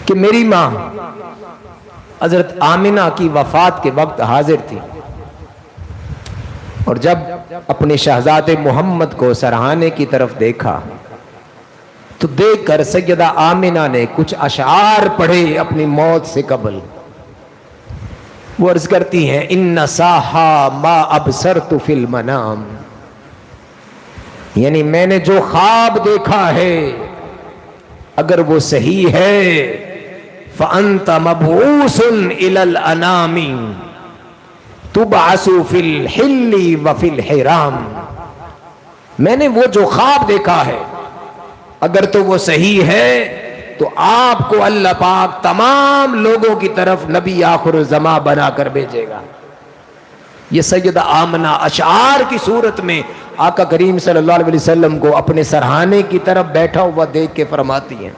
کہ میری ماں حضرت آمنہ کی وفات کے وقت حاضر تھی، اور جب اپنے شہزادے محمد کو سرہانے کی طرف دیکھا تو دیکھ کر سیدہ آمنہ نے کچھ اشعار پڑھے اپنی موت سے قبل۔ وہ عرض کرتی ہیں ان صاحا ما ابصرت فی المنام، یعنی میں نے جو خواب دیکھا ہے اگر وہ صحیح ہے فانت مبعوث الی الانام تبعث فی الحل وفی الحرام، میں نے وہ جو خواب دیکھا ہے اگر تو وہ صحیح ہے تو آپ کو اللہ پاک تمام لوگوں کی طرف نبی آخر الزمان بنا کر بھیجے گا۔ یہ سیدہ آمنہ اشعار کی صورت میں آقا کریم صلی اللہ علیہ وسلم کو اپنے سرہانے کی طرف بیٹھا ہوا دیکھ کے فرماتی ہیں